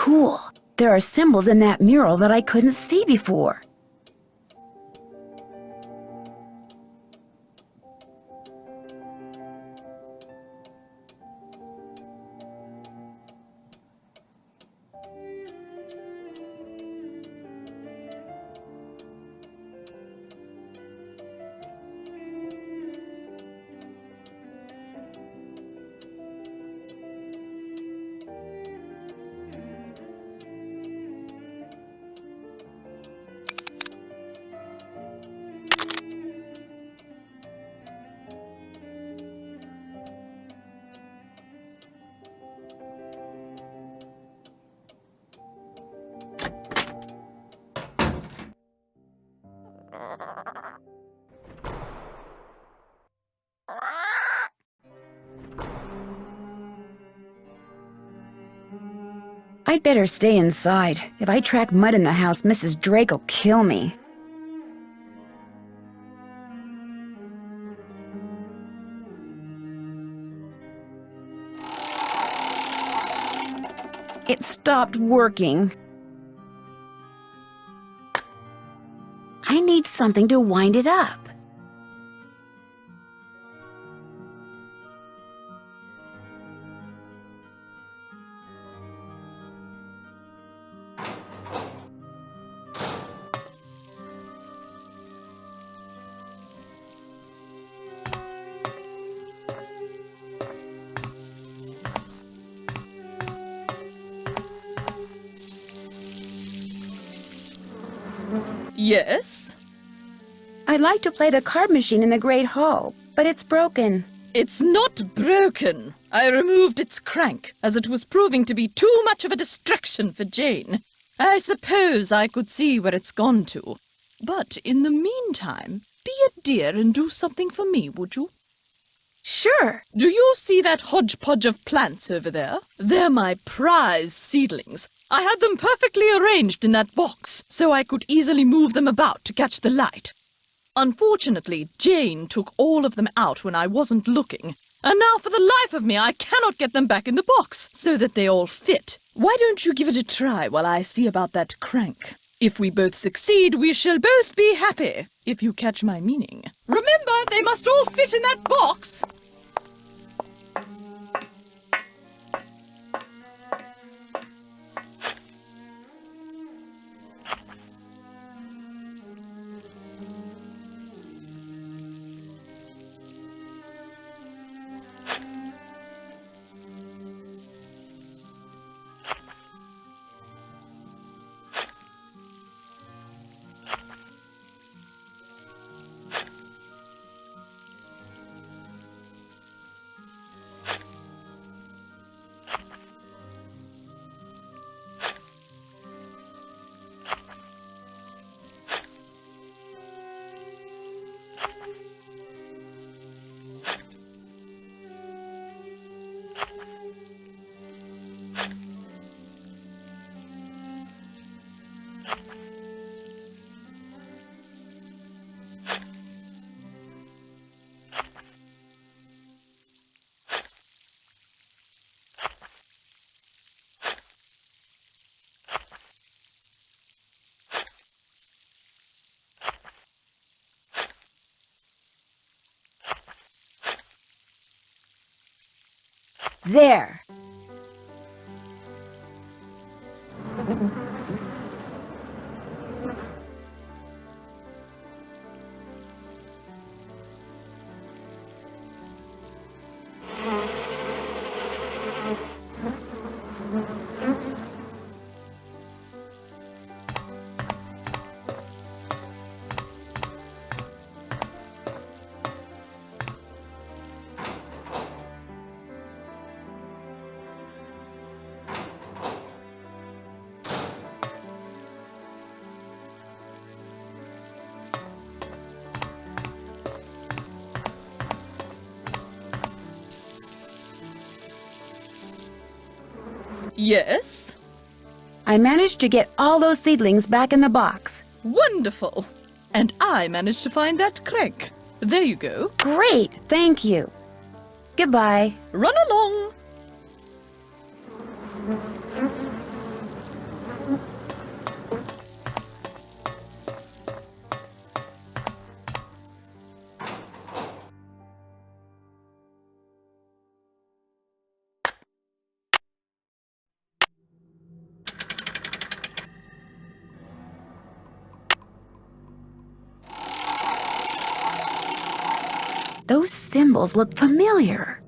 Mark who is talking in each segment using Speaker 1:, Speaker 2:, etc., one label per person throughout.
Speaker 1: cool. There are symbols in that mural that I couldn't see before. I'd better stay inside. If I track mud in the house, Mrs. Drake will kill me. It stopped working. I need something to wind it up.
Speaker 2: Yes?
Speaker 1: I'd like to play the card machine in the Great Hall, but it's broken.
Speaker 2: It's not broken. I removed its crank, as it was proving to be too much of a distraction for Jane. I suppose I could see where it's gone to. But in the meantime, be a dear and do something for me, would you?
Speaker 1: Sure.
Speaker 2: Do you see that hodgepodge of plants over there? They're my prize seedlings. I had them perfectly arranged in that box, so I could easily move them about to catch the light. Unfortunately, Jane took all of them out when I wasn't looking, and now for the life of me I cannot get them back in the box, so that they all fit. Why don't you give it a try while I see about that crank? If we both succeed, we shall both be happy, if you catch my meaning. Remember, they must all fit in that box!
Speaker 1: There.
Speaker 2: Yes?
Speaker 1: I managed to get all those seedlings back in the box.
Speaker 2: Wonderful! And I managed to find that crank. There you go.
Speaker 1: Great, thank you. Goodbye.
Speaker 2: Run along!
Speaker 1: Those symbols look familiar.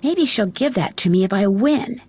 Speaker 1: Maybe she'll give that to me if I win.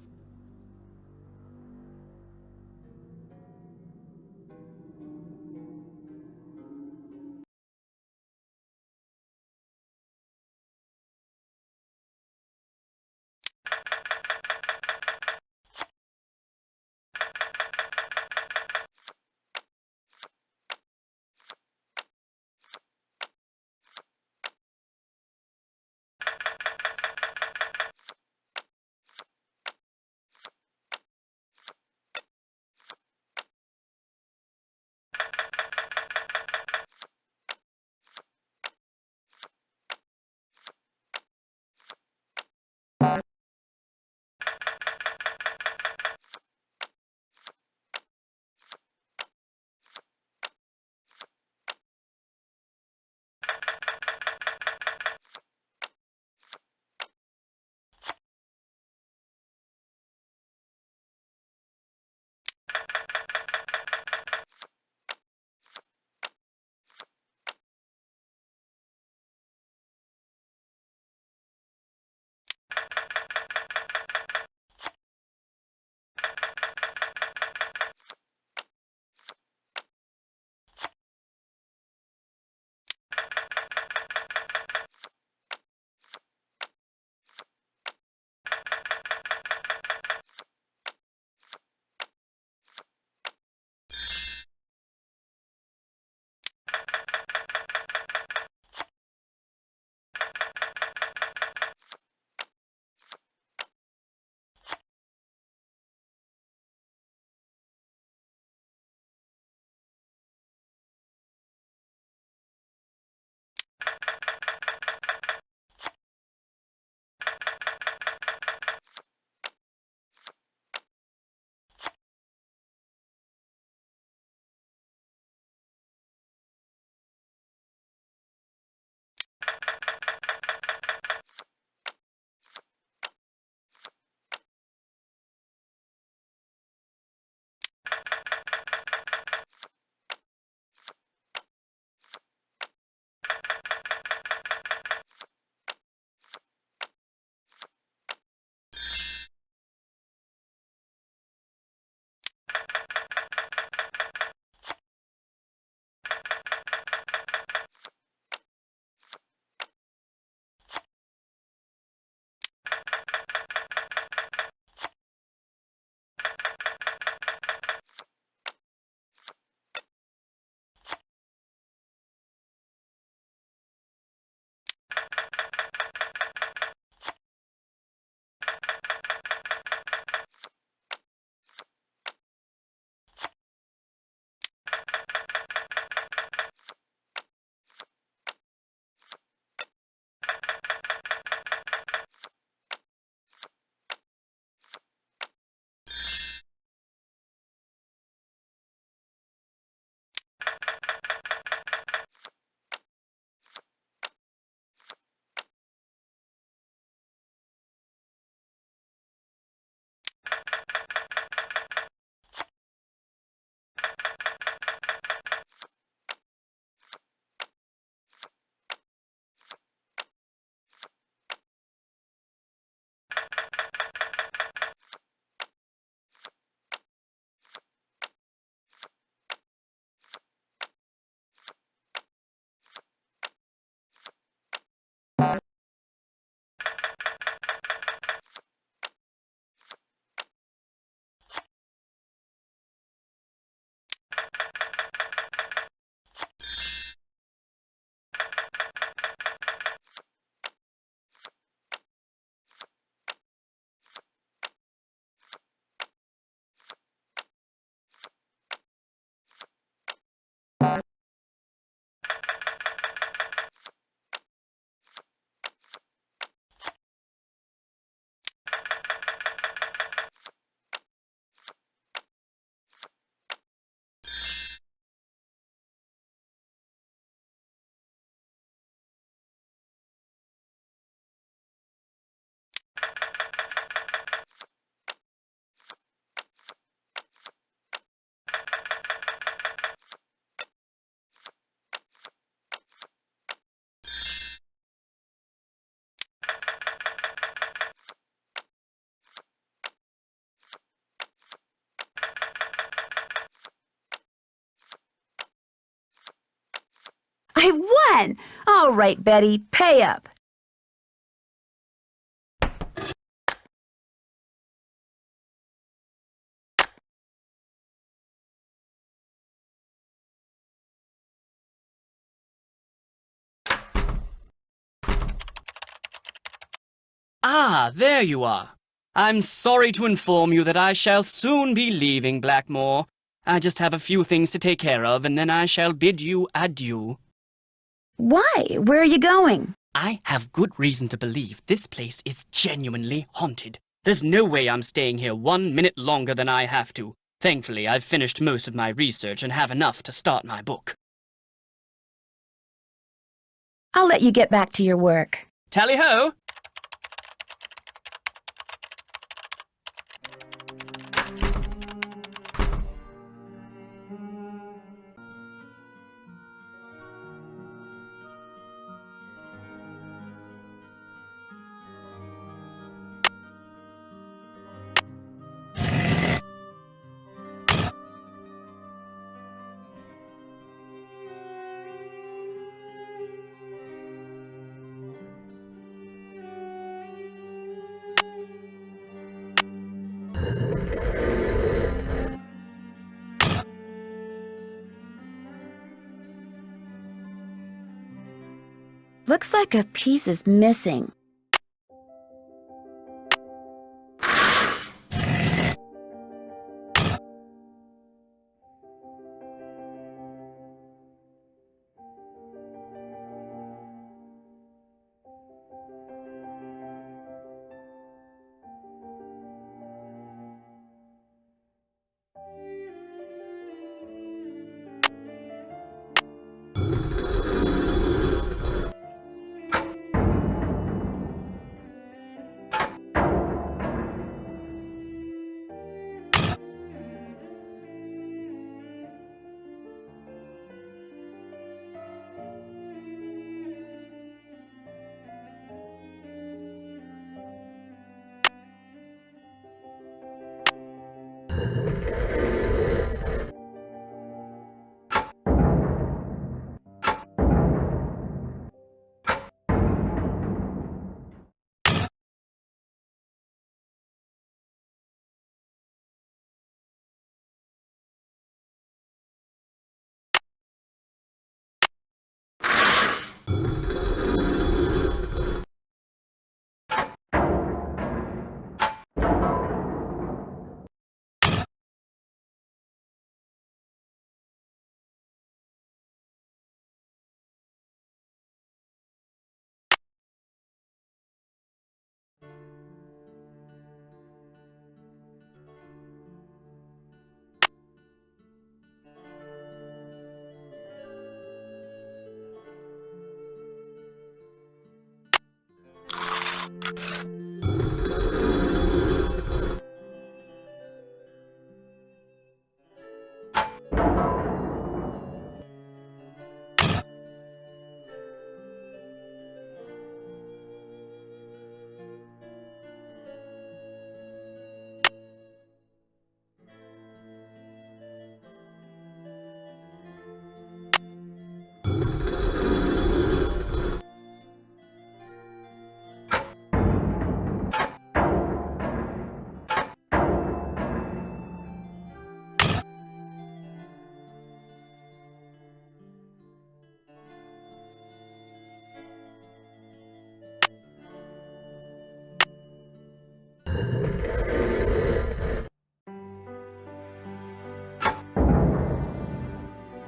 Speaker 1: again! All right, Betty, pay up.
Speaker 3: Ah, there you are. I'm sorry to inform you that I shall soon be leaving Blackmoor. I just have a few things to take care of, and then I shall bid you adieu.
Speaker 1: Why? Where are you going?
Speaker 3: I have good reason to believe this place is genuinely haunted. There's no way I'm staying here 1 minute longer than I have to. Thankfully, I've finished most of my research and have enough to start my book.
Speaker 1: I'll let you get back to your work.
Speaker 3: Tally-ho!
Speaker 1: Looks like a piece is missing.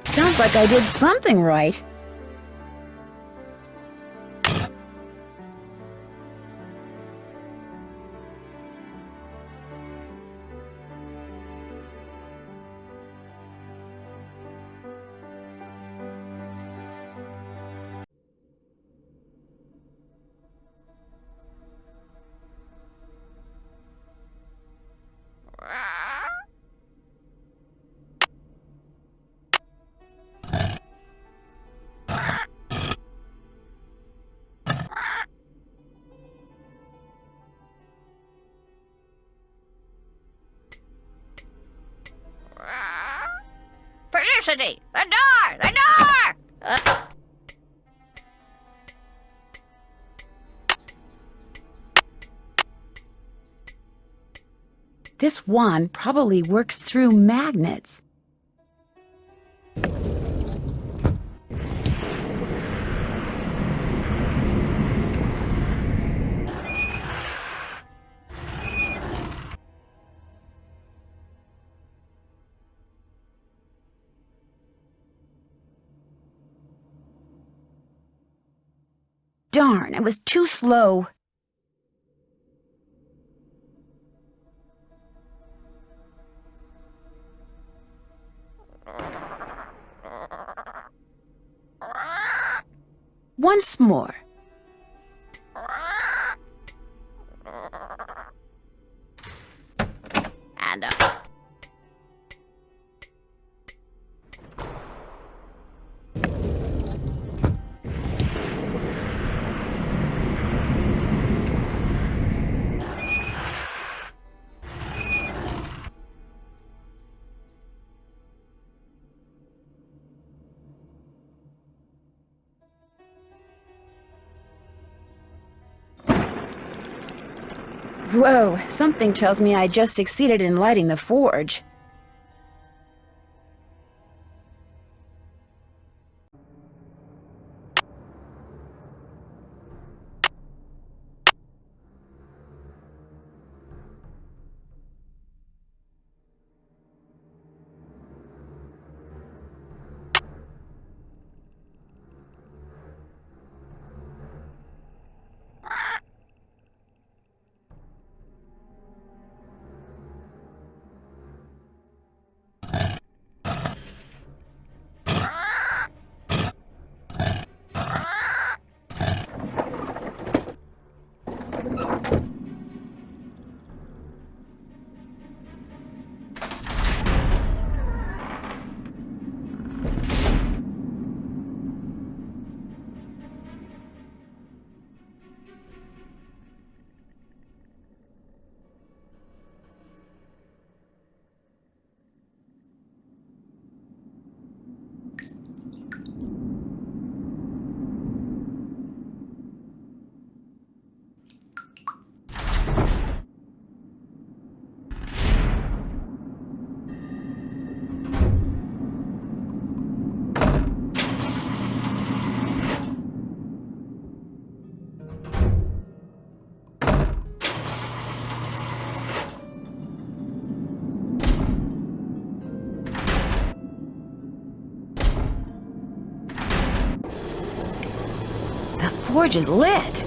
Speaker 1: Sounds like I did something right.
Speaker 4: Felicity! The door! The door!
Speaker 1: This wand probably works through magnets. Darn, I was too slow. Once more. And up. Whoa, something tells me I just succeeded in lighting the forge. The forge is lit.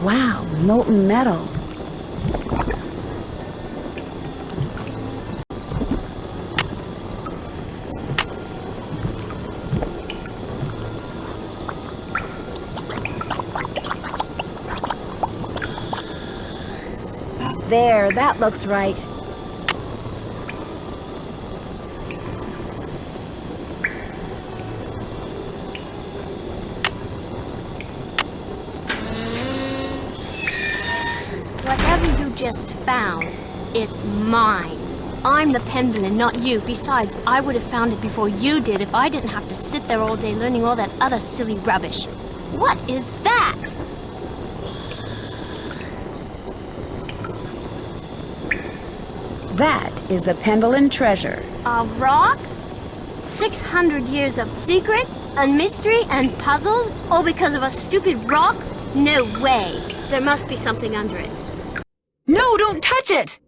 Speaker 1: Wow, molten metal. There, that looks right.
Speaker 4: Whatever you just found, it's mine. I'm the pendulum, not you. Besides, I would have found it before you did if I didn't have to sit there all day learning all that other silly rubbish. What is that?
Speaker 1: That is the Pendleton treasure.
Speaker 4: A rock? 600 years of secrets and mystery and puzzles, all because of a stupid rock? No way. There must be something under it.
Speaker 1: No, don't touch it!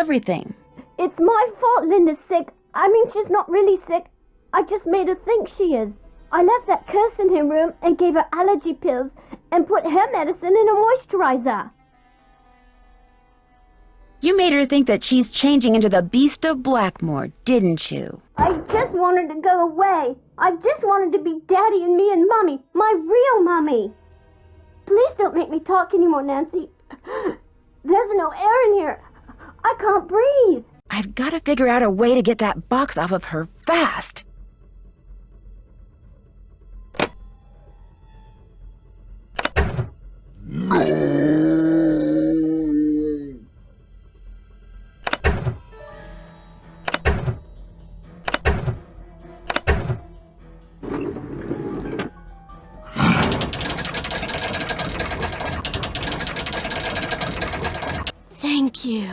Speaker 1: everything.
Speaker 5: It's my fault Linda's sick. I mean, she's not really sick. I just made her think she is. I left that curse in her room and gave her allergy pills and put her medicine in a moisturizer.
Speaker 1: You made her think that she's changing into the Beast of Blackmoor, didn't you?
Speaker 5: I just wanted to go away. I just wanted to be Daddy and me and Mommy, my real Mommy. Please don't make me talk anymore, Nancy. There's no air in here. I can't breathe.
Speaker 1: I've got to figure out a way to get that box off of her fast.
Speaker 4: Thank you.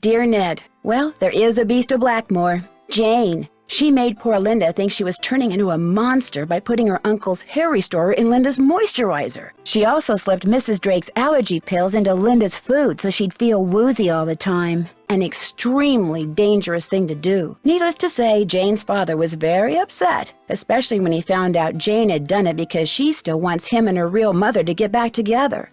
Speaker 1: Dear Ned, well, there is a Beast of Blackmoor. Jane. She made poor Linda think she was turning into a monster by putting her uncle's hair restorer in Linda's moisturizer. She also slipped Mrs. Drake's allergy pills into Linda's food so she'd feel woozy all the time. An extremely dangerous thing to do. Needless to say, Jane's father was very upset, especially when he found out Jane had done it because she still wants him and her real mother to get back together.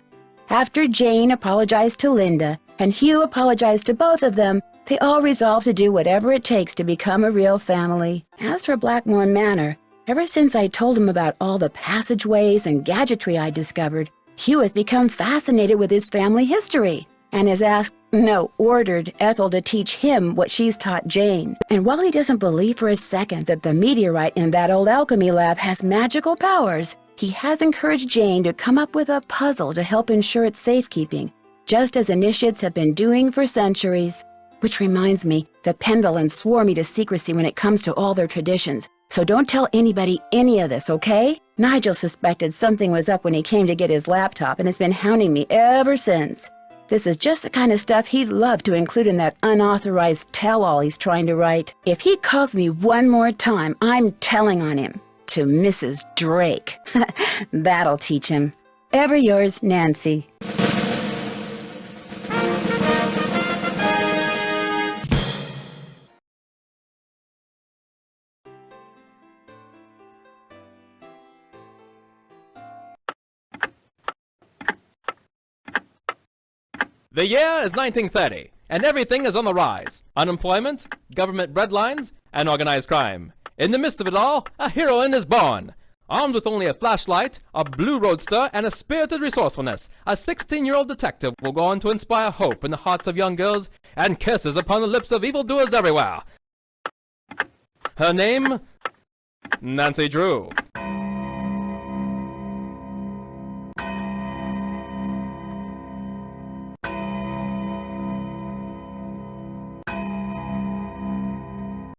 Speaker 1: After Jane apologized to Linda, and Hugh apologized to both of them, they all resolved to do whatever it takes to become a real family. As for Blackmoor Manor, ever since I told him about all the passageways and gadgetry I discovered, Hugh has become fascinated with his family history and has asked, no, ordered Ethel to teach him what she's taught Jane. And while he doesn't believe for a second that the meteorite in that old alchemy lab has magical powers, he has encouraged Jane to come up with a puzzle to help ensure its safekeeping, just as initiates have been doing for centuries. Which reminds me, the Pendlins swore me to secrecy when it comes to all their traditions, so don't tell anybody any of this, okay? Nigel suspected something was up when he came to get his laptop and has been hounding me ever since. This is just the kind of stuff he'd love to include in that unauthorized tell-all he's trying to write. If he calls me one more time, I'm telling on him. To Mrs. Drake. That'll teach him. Ever yours, Nancy.
Speaker 6: The year is 1930, and everything is on the rise. Unemployment, government breadlines, and organized crime. In the midst of it all, a heroine is born. Armed with only a flashlight, a blue roadster, and a spirited resourcefulness, a 16-year-old detective will go on to inspire hope in the hearts of young girls and kisses upon the lips of evildoers everywhere. Her name? Nancy Drew.